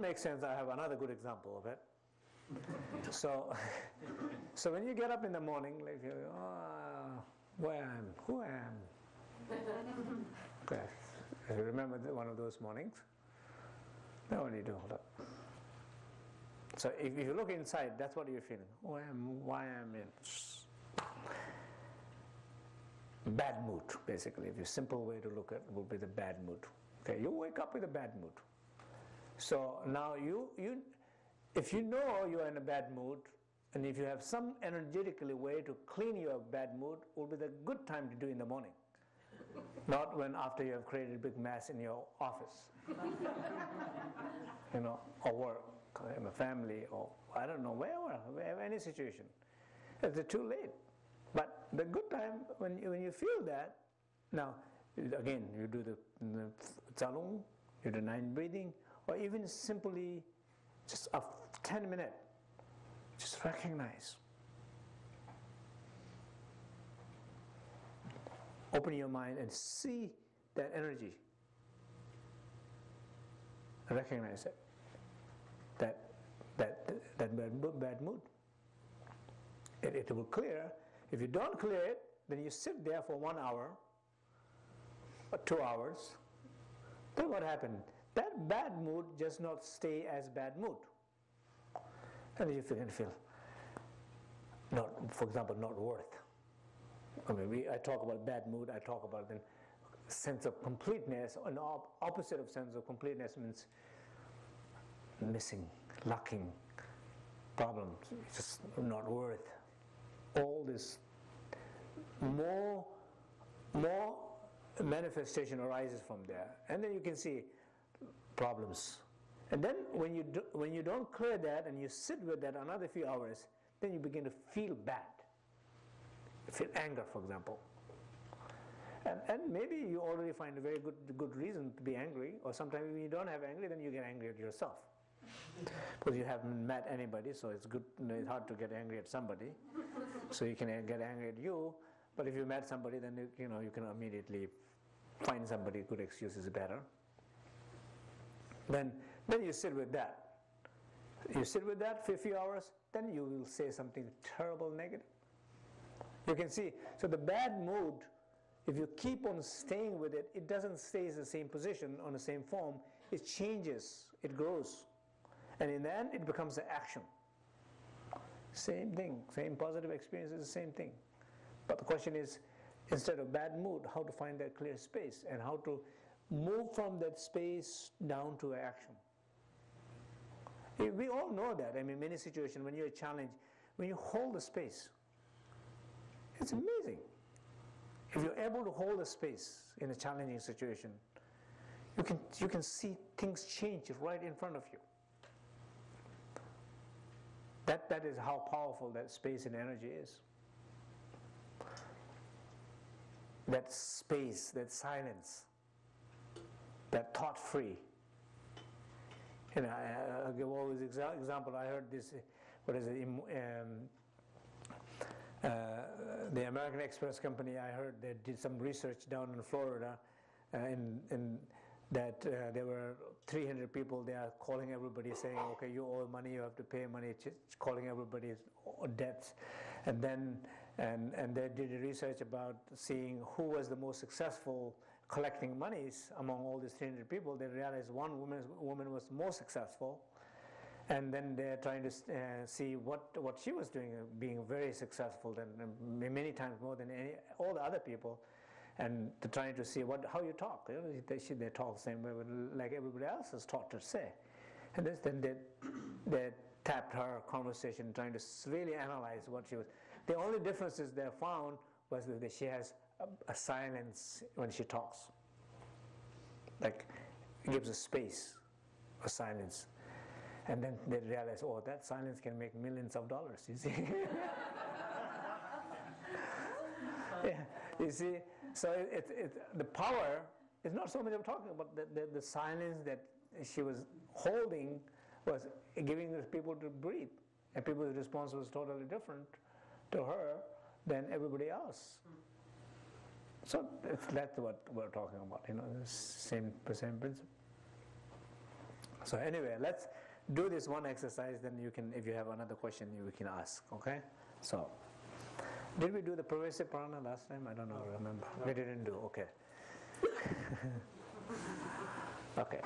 makes sense, I have another good example of it. So when you get up in the morning, like, where I am, who I am. Okay. If you remember one of those mornings, now what do you do? Hold up. So if you look inside, that's what you're feeling. Who I am, why I am in. Bad mood, basically. If a simple way to look at it would be the bad mood. Okay, you wake up with a bad mood. So now if you know you're in a bad mood, and if you have some energetically way to clean your bad mood, will be the good time to do in the morning. Not when after you have created a big mess in your office. Or work, in the family, or I don't know, wherever, any situation. It's too late. But the good time, when you feel that, now, again, you do the Ца-Lung, you do 9 breathing, or even simply just a 10-minute, just recognize. Open your mind and see that energy. Recognize it. That bad mood. It will clear. If you don't clear it, then you sit there for 1 hour or 2 hours. Then what happened? That bad mood just not stay as bad mood. And you can feel, for example, not worth. I talk about bad mood, I talk about the sense of completeness. An opposite of sense of completeness means missing, lacking, problems, just not worth. All this more manifestation arises from there, and then you can see problems. And then when you don't clear that and you sit with that another few hours, then you begin to feel bad. You feel anger, for example. And maybe you already find a very good reason to be angry, or sometimes when you don't have angry, then you get angry at yourself. Because you haven't met anybody, so it's hard to get angry at somebody. So you can get angry at you, but if you met somebody, then you can immediately find somebody, good excuse is better. Then you sit with that. You sit with that for a few hours, then you will say something terrible negative. You can see, so the bad mood, if you keep on staying with it, it doesn't stay in the same position, on the same form, it changes, it grows. And in the end, it becomes an action. Same thing, same positive experience is the same thing. But the question is, instead of bad mood, how to find that clear space and how to move from that space down to action. We all know that. Many situations when you're challenged, when you hold the space, it's amazing. If you're able to hold a space in a challenging situation, you can see things change right in front of you. That is how powerful that space and energy is. That space, that silence, that thought-free. I give always example. I heard this. What is it? The American Express company. I heard they did some research down in Florida, that there were 300 people. They are calling everybody, saying, "Okay, you owe money. You have to pay money." Calling everybody's debts, and they did a research about seeing who was the most successful collecting monies among all these 300 people. They realized one woman was more successful, and then they're trying to see what she was doing, being very successful, than many times more than all the other people. And they're trying to see how you talk. They talk the same way like everybody else is taught to say. And then they tapped her conversation, trying to really analyze what she was. The only differences they found was that she has a silence when she talks. Like, it gives a space, a silence. And then they realize, that silence can make millions of dollars, you see. Yeah, you see, so the power is not so much of talking about the silence that she was holding was giving the people to breathe, and people's response was totally different to her than everybody else. So that's what we're talking about, the same principle. So anyway, let's do this one exercise, then you can, if you have another question, you can ask, okay? So, did we do the pervasive prana last time? I don't know, remember. We didn't do, okay. Okay.